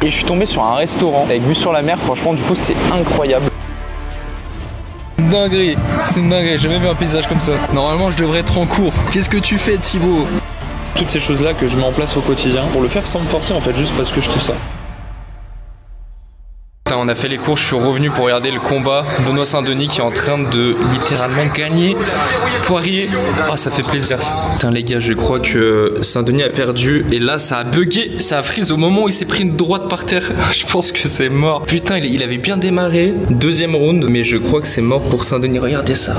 et je suis tombé sur un restaurant avec vue sur la mer. Franchement, du coup, c'est incroyable. Dinguerie, c'est une dinguerie, j'ai jamais vu un paysage comme ça. Normalement, je devrais être en cours. Qu'est-ce que tu fais, Thibaut? Toutes ces choses-là que je mets en place au quotidien pour le faire sans me forcer en fait, juste parce que je kiffe ça. On a fait les courses, je suis revenu pour regarder le combat. Benoît Saint-Denis qui est en train de littéralement gagner. Poirier, ah ça fait plaisir. Putain les gars, je crois que Saint-Denis a perdu et là ça a bugué, ça a freeze au moment où il s'est pris une droite par terre. Je pense que c'est mort. Putain, il avait bien démarré, deuxième round, mais je crois que c'est mort pour Saint-Denis. Regardez ça.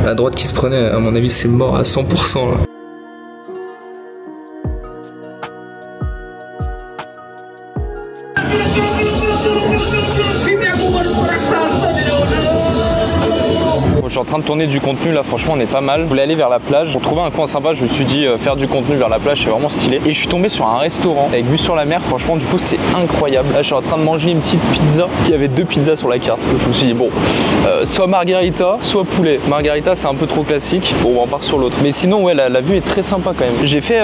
La droite qui se prenait, à mon avis, c'est mort à 100% là. Je suis en train de tourner du contenu là, franchement on est pas mal. Je voulais aller vers la plage, pour trouver un coin sympa, je me suis dit faire du contenu vers la plage c'est vraiment stylé. Et je suis tombé sur un restaurant avec vue sur la mer, franchement du coup c'est incroyable. Là je suis en train de manger une petite pizza, il y avait 2 pizzas sur la carte. Je me suis dit bon, soit margarita, soit poulet. Margarita c'est un peu trop classique, bon on part sur l'autre. Mais sinon ouais la vue est très sympa quand même. J'ai fait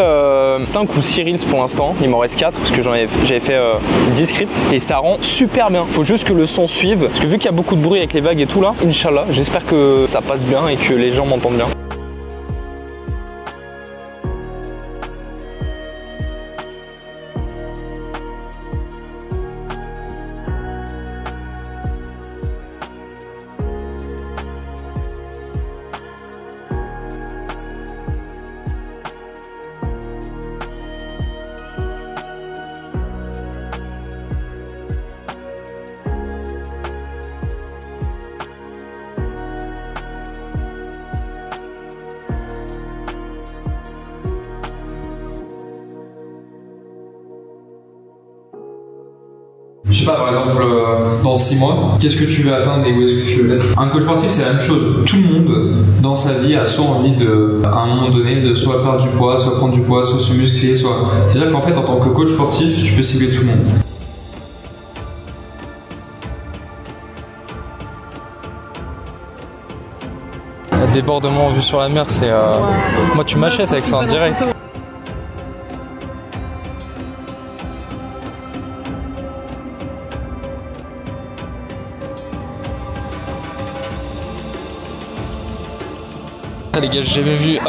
5 ou 6 reels pour l'instant, il m'en reste 4 parce que j'avais fait 10 scripts et ça rend super bien. Faut juste que le son suive, parce que vu qu'il y a beaucoup de bruit avec les vagues et tout là, Inch'Allah, j'espère que ça passe bien et que les gens m'entendent bien. Je sais pas, par exemple, dans 6 mois, qu'est-ce que tu veux atteindre et où est-ce que tu veux être? Un coach sportif, c'est la même chose. Tout le monde, dans sa vie, a soit envie de, à un moment donné, de soit perdre du poids, soit prendre du poids, soit se muscler, soit... C'est-à-dire qu'en fait, en tant que coach sportif, tu peux cibler tout le monde. Débordement vue sur la mer, c'est... Moi tu m'achètes avec ça en direct. Les gars, j'ai jamais vu,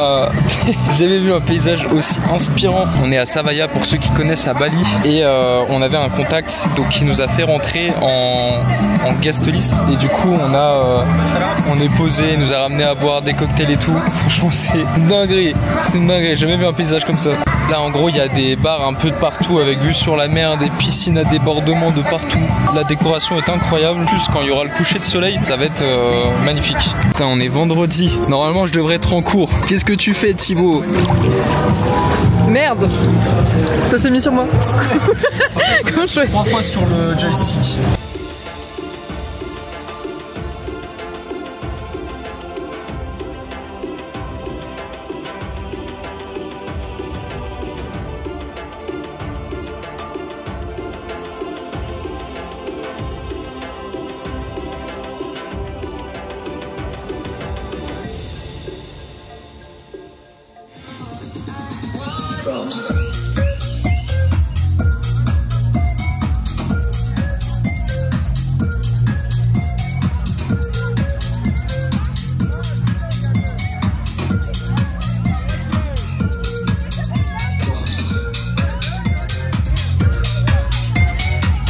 j'avais vu un paysage aussi inspirant. On est à Savaya pour ceux qui connaissent, à Bali, et on avait un contact donc qui nous a fait rentrer en guest list et du coup on est posé, il nous a ramené à boire des cocktails et tout. Franchement c'est une dinguerie, j'ai jamais vu un paysage comme ça. Là en gros il y a des bars un peu de partout avec vue sur la mer, des piscines à débordement de partout. La décoration est incroyable. En plus quand il y aura le coucher de soleil, ça va être magnifique. Putain, on est vendredi. Normalement je devrais être en cours. Qu'est-ce que tu fais, Thibaut? Merde, ça s'est mis sur moi. Comment je fais? 3 fois sur le joystick.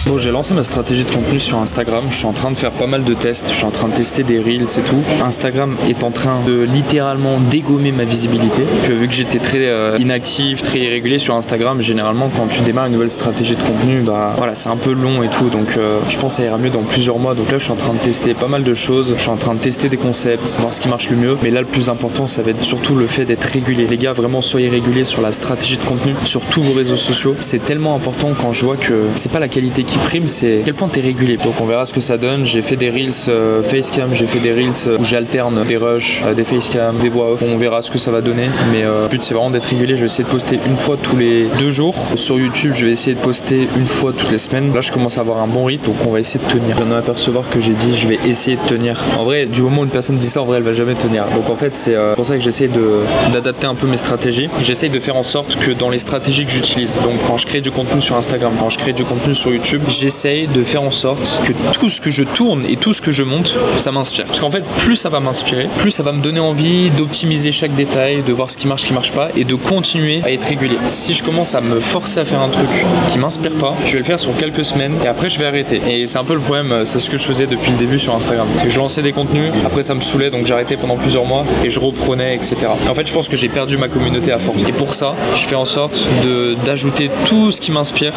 Bon, j'ai lancé ma stratégie de contenu sur Instagram, je suis en train de faire pas mal de tests, je suis en train de tester des reels et tout. Instagram est en train de littéralement dégommer ma visibilité, vu que j'étais très inactif, très irrégulier sur Instagram, généralement quand tu démarres une nouvelle stratégie de contenu, bah voilà, c'est un peu long et tout, donc je pense que ça ira mieux dans plusieurs mois. Donc là je suis en train de tester pas mal de choses, je suis en train de tester des concepts, voir ce qui marche le mieux, mais là le plus important ça va être surtout le fait d'être régulier. Les gars, vraiment soyez réguliers sur la stratégie de contenu, sur tous vos réseaux sociaux, c'est tellement important quand je vois que c'est pas la qualité qui qui prime, c'est à quel point t'es régulier. Donc on verra ce que ça donne. J'ai fait des reels facecam, j'ai fait des reels où j'alterne des rushs, des facecam, des voix off. On verra ce que ça va donner, mais le but c'est vraiment d'être régulier. Je vais essayer de poster une fois tous les 2 jours. Sur YouTube, je vais essayer de poster une fois toutes les semaines. Là, je commence à avoir un bon rythme, donc on va essayer de tenir. Je viens d'apercevoir que j'ai dit je vais essayer de tenir. En vrai, du moment où une personne dit ça, en vrai, elle va jamais tenir. Donc en fait, c'est pour ça que j'essaie d'adapter un peu mes stratégies. J'essaie de faire en sorte que dans les stratégies que j'utilise, donc quand je crée du contenu sur Instagram, quand je crée du contenu sur YouTube, j'essaie de faire en sorte que tout ce que je tourne et tout ce que je monte, ça m'inspire. Parce qu'en fait, plus ça va m'inspirer, plus ça va me donner envie d'optimiser chaque détail, de voir ce qui marche pas et de continuer à être régulier. Si je commence à me forcer à faire un truc qui m'inspire pas, je vais le faire sur quelques semaines et après je vais arrêter. Et c'est un peu le problème, c'est ce que je faisais depuis le début sur Instagram. C'est que je lançais des contenus, après ça me saoulait donc j'arrêtais pendant plusieurs mois et je reprenais, etc. Et en fait, je pense que j'ai perdu ma communauté à force. Et pour ça, je fais en sorte d'ajouter tout ce qui m'inspire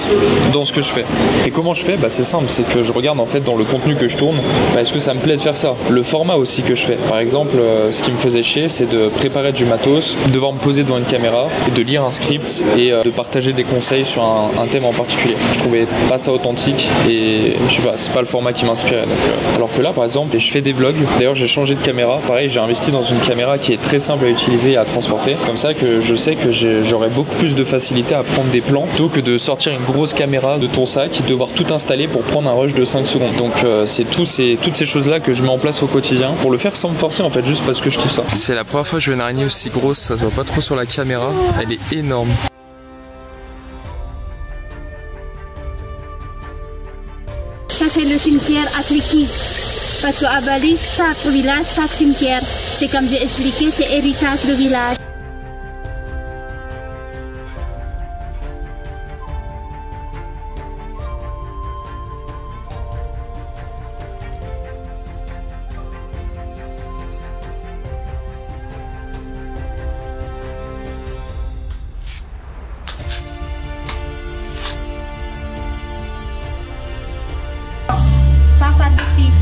dans ce que je fais. Et comment je fais? C'est simple, c'est que je regarde en fait dans le contenu que je tourne, est-ce que ça me plaît de faire ça? Le format aussi que je fais. Par exemple, ce qui me faisait chier, c'est de préparer du matos, devoir me poser devant une caméra, et de lire un script et de partager des conseils sur un thème en particulier. Je trouvais pas ça authentique et je sais pas, c'est pas le format qui m'inspirait. Alors que là, par exemple, je fais des vlogs. D'ailleurs, j'ai changé de caméra. Pareil, j'ai investi dans une caméra qui est très simple à utiliser et à transporter. Comme ça que je sais que j'aurai beaucoup plus de facilité à prendre des plans plutôt que de sortir une grosse caméra de ton sac et devoir tout installer pour prendre un rush de 5 secondes. Donc c'est toutes ces choses-là que je mets en place au quotidien pour le faire sans me forcer en fait, juste parce que je kiffe ça. C'est la première fois que je vois une araignée aussi grosse, ça se voit pas trop sur la caméra. Elle est énorme. Ça c'est le cimetière Afriki. Parce qu'à Bali, chaque village, chaque cimetière, c'est comme j'ai expliqué, c'est héritage de village.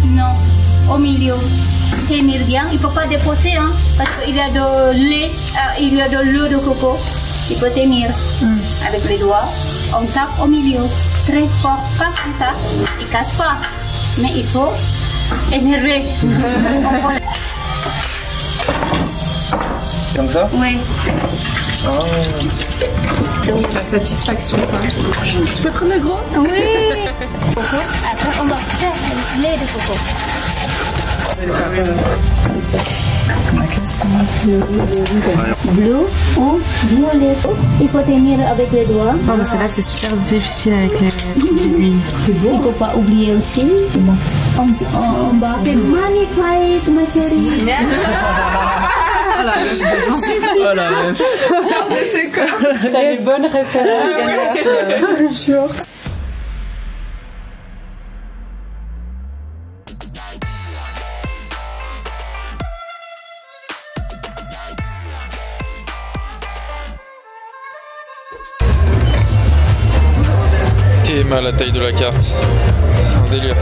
Non, au milieu. Tenir bien, il ne faut pas déposer, hein, parce qu'il y a de lait, il y a de l'eau de coco. Il faut tenir avec les doigts. On tape au milieu, très fort, pas comme ça. Il ne casse pas, mais il faut énerver. Comme ça? Oui. Oh. La satisfaction, ça. Tu peux prendre le gros? Oui. Après, on va faire le lait de coco. Bleu ou violet. Il faut tenir avec les doigts. Oh, mais celle-là, c'est super difficile avec l'aiguille. Il ne faut pas oublier aussi. On va faire magnifique, ma chérie. Voilà, c'est quoi? T'as les bonnes références. Short. T'es mal la taille de la carte. C'est un délire.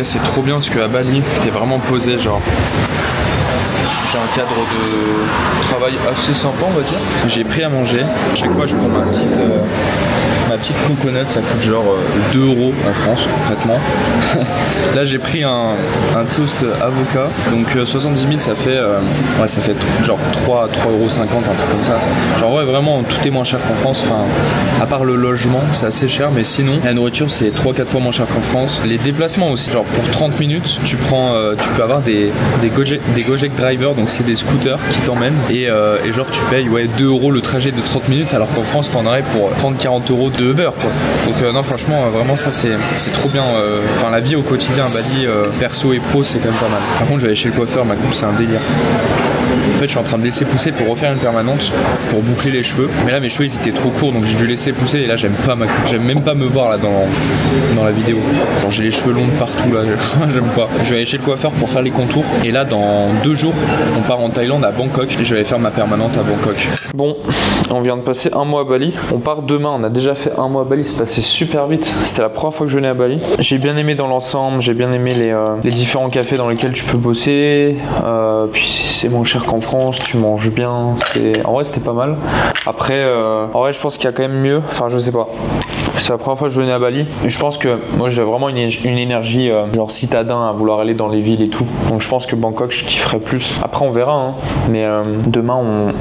C'est trop bien parce qu'à Bali, t'es vraiment posé, genre j'ai un cadre de travail assez sympa, on va dire. J'ai pris à manger. Chaque fois, je prends ma petite coconut, ça coûte genre 2 € en France, concrètement. Là, j'ai pris un toast avocat, donc 70 000, ça fait genre 3,50 €, un truc comme ça. Genre ouais, vraiment, tout est moins cher qu'en France. Enfin, à part le logement, c'est assez cher, mais sinon, la nourriture, c'est 3-4 fois moins cher qu'en France. Les déplacements aussi, genre pour 30 minutes, tu peux avoir des Gojek drivers, donc c'est des scooters qui t'emmènent et genre tu payes 2 € le trajet de 30 minutes, alors qu'en France, t'en aurais pour 30-40 € de Uber, quoi. Donc non, franchement, vraiment, ça c'est trop bien. Enfin, la vie au quotidien à Bali, perso et pro, c'est quand même pas mal. Par contre, j'allais chez le coiffeur, ma coupe, c'est un délire. fait, je suis en train de laisser pousser pour refaire une permanente, pour boucler les cheveux. Mais là, mes cheveux, ils étaient trop courts, donc j'ai dû laisser pousser. Et là, j'aime même pas me voir là dans la vidéo. Genre, j'ai les cheveux longs de partout là, j'aime pas. Je vais aller chez le coiffeur pour faire les contours. Et là, dans 2 jours, on part en Thaïlande, à Bangkok. Et je vais faire ma permanente à Bangkok. Bon, on vient de passer 1 mois à Bali. On part demain, on a déjà fait 1 mois à Bali, c'est passé super vite. C'était la première fois que je venais à Bali. J'ai bien aimé dans l'ensemble, j'ai bien aimé les différents cafés dans lesquels tu peux bosser. Puis c'est moins cher qu'en France, tu manges bien. En vrai, c'était pas mal. Après, en vrai, je pense qu'il y a quand même mieux. Enfin, je sais pas. C'est la première fois que je venais à Bali. Et je pense que moi, j'avais vraiment une énergie genre citadin à vouloir aller dans les villes et tout. Donc, je pense que Bangkok, je kifferais plus. Après, on verra. Hein. Mais demain,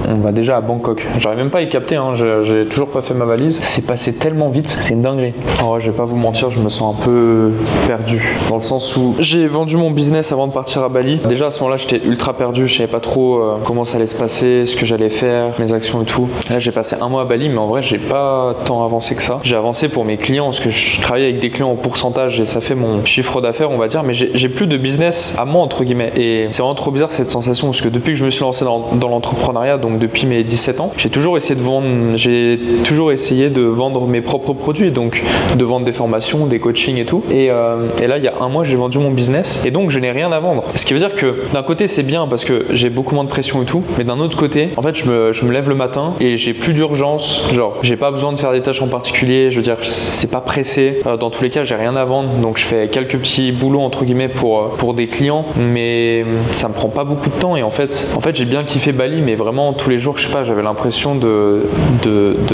on va déjà à Bangkok. J'arrive même pas à y capter. Hein. J'ai toujours pas fait ma valise. C'est passé tellement vite. C'est une dinguerie. En vrai, je vais pas vous mentir, je me sens un peu perdu. Dans le sens où j'ai vendu mon business avant de partir à Bali. Déjà, à ce moment-là, j'étais ultra perdu. Je savais pas trop comment ça allait se passer, ce que j'allais faire, mes actions et tout. Là, j'ai passé 1 mois à Bali, mais en vrai, j'ai pas tant avancé que ça. J'ai avancé pour mes clients parce que je travaille avec des clients au pourcentage et ça fait mon chiffre d'affaires, on va dire. Mais j'ai plus de business à moi, entre guillemets. Et c'est vraiment trop bizarre cette sensation parce que depuis que je me suis lancé dans l'entrepreneuriat, donc depuis mes 17 ans, j'ai toujours essayé de vendre mes propres produits, donc de vendre des formations, des coachings et tout. Et là, il y a 1 mois, j'ai vendu mon business et donc je n'ai rien à vendre. Ce qui veut dire que d'un côté, c'est bien parce que j'ai beaucoup moins de pression et tout, mais d'un autre côté, en fait, je me lève le matin et j'ai plus d'urgence. Genre, j'ai pas besoin de faire des tâches en particulier. Je veux dire, c'est pas pressé. Dans tous les cas, j'ai rien à vendre, donc je fais quelques petits boulots entre guillemets pour des clients, mais ça me prend pas beaucoup de temps. Et en fait, j'ai bien kiffé Bali, mais vraiment tous les jours, je sais pas, j'avais l'impression de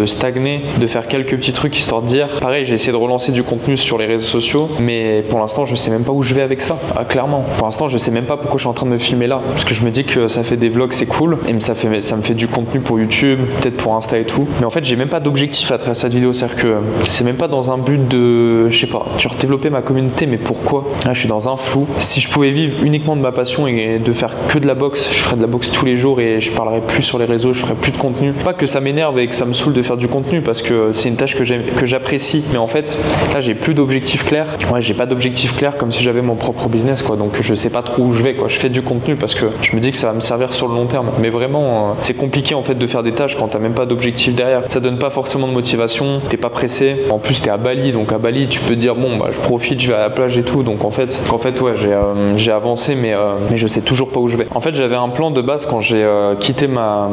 stagner, de faire quelques petits trucs histoire de dire. Pareil, j'ai essayé de relancer du contenu sur les réseaux sociaux, mais pour l'instant, je sais même pas où je vais avec ça. Clairement, pour l'instant, je sais même pas pourquoi je suis en train de me filmer là, parce que je me dis que ça fait des vlogs, c'est cool, et ça me fait du contenu pour YouTube, peut-être pour Insta et tout. Mais en fait, j'ai même pas d'objectif à travers cette vidéo, c'est-à-dire que c'est même pas dans un but de, je sais pas, genre développer ma communauté, mais pourquoi? Là, je suis dans un flou. Si je pouvais vivre uniquement de ma passion et de faire que de la boxe, je ferais de la boxe tous les jours et je parlerais plus sur les réseaux, je ferais plus de contenu. Pas que ça m'énerve et que ça me saoule de faire du contenu, parce que c'est une tâche que j'apprécie, mais en fait, là, j'ai plus d'objectif clair. Ouais, j'ai pas d'objectif clair comme si j'avais mon propre business, quoi. Donc, je sais pas trop où je vais, quoi. Je fais du contenu parce que je me dis que ça va me servir sur le long terme. Mais vraiment, c'est compliqué en fait de faire des tâches quand t'as même pas d'objectif derrière. Ça donne pas forcément de motivation, t'es pas pressé. En plus, t'es à Bali, donc à Bali, tu peux te dire bon, bah, je profite, je vais à la plage et tout. Donc en fait, ouais, j'ai avancé, mais je sais toujours pas où je vais. En fait, j'avais un plan de base quand j'ai quitté ma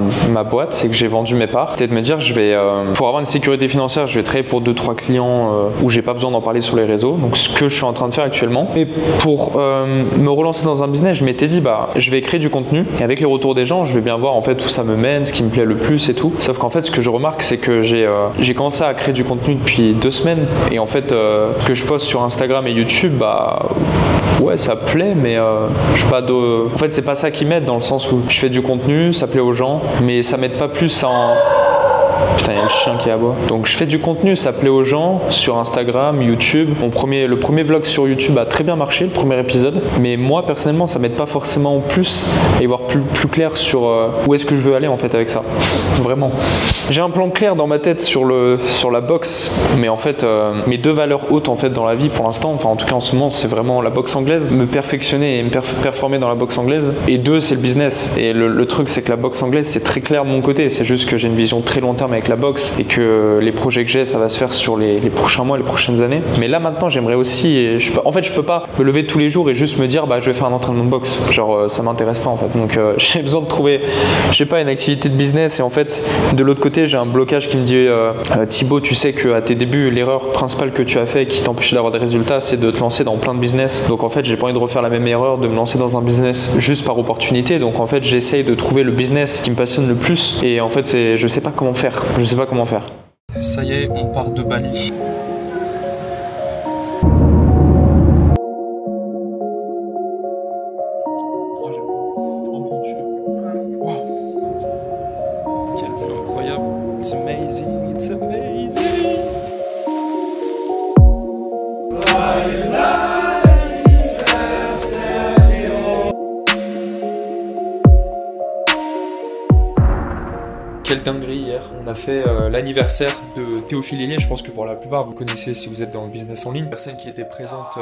boîte, c'est que j'ai vendu mes parts. C'était de me dire, je vais pour avoir une sécurité financière, je vais travailler pour 2-3 clients où j'ai pas besoin d'en parler sur les réseaux. Donc ce que je suis en train de faire actuellement. Et pour me relancer dans un business, je m'étais dit bah, je vais créer du contenu et avec les retours des gens, je vais bien voir en fait où ça me mène, ce qui me plaît le plus et tout. Sauf qu'en fait, ce que je remarque, c'est que j'ai commencé à créer du contenu depuis 2 semaines et en fait, ce que je poste sur Instagram et YouTube, bah ouais, ça plaît, mais je pas de. En fait, c'est pas ça qui m'aide dans le sens où je fais du contenu, ça plaît aux gens, mais ça m'aide pas plus en. Putain, il y a le chien qui aboie. Donc je fais du contenu, ça plaît aux gens sur Instagram, YouTube. Le premier vlog sur YouTube a très bien marché, le premier épisode. Mais moi personnellement, ça m'aide pas forcément plus à y voir plus clair sur où est-ce que je veux aller en fait avec ça. Vraiment. J'ai un plan clair dans ma tête sur la boxe, mais en fait mes 2 valeurs hautes en fait dans la vie pour l'instant, enfin en tout cas en ce moment, c'est vraiment la boxe anglaise, me perfectionner et me performer dans la boxe anglaise. Et 2, c'est le business. Et le truc, c'est que la boxe anglaise, c'est très clair de mon côté. C'est juste que j'ai une vision très long terme avec la boxe et que les projets que j'ai, ça va se faire sur les prochains mois, les prochaines années. Mais là maintenant, j'aimerais aussi, en fait, je peux pas me lever tous les jours et juste me dire bah je vais faire un entraînement de boxe. Genre ça m'intéresse pas en fait. Donc j'ai besoin de trouver, je sais pas, une activité de business. Et en fait, de l'autre côté, j'ai un blocage qui me dit Thibaut, tu sais qu'à tes débuts, l'erreur principale que tu as fait qui t'empêchait d'avoir des résultats, c'est de te lancer dans plein de business. Donc en fait, j'ai pas envie de refaire la même erreur, de me lancer dans un business juste par opportunité. Donc en fait, j'essaye de trouver le business qui me passionne le plus. Et en fait, je sais pas comment faire. Je sais pas comment faire. Ça y est, on part de Bali. Quelle vue incroyable. It's amazing, it's amazing. Quelle dinguerie hier. On a fait l'anniversaire de Théophile Hélier. Je pense que pour la plupart vous connaissez si vous êtes dans le business en ligne. Personne qui était présente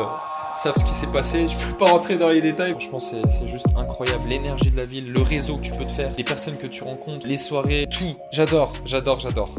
savent ce qui s'est passé. Je peux pas rentrer dans les détails. Franchement, c'est juste incroyable. L'énergie de la ville, le réseau que tu peux te faire, les personnes que tu rencontres, les soirées, tout. J'adore, j'adore, j'adore.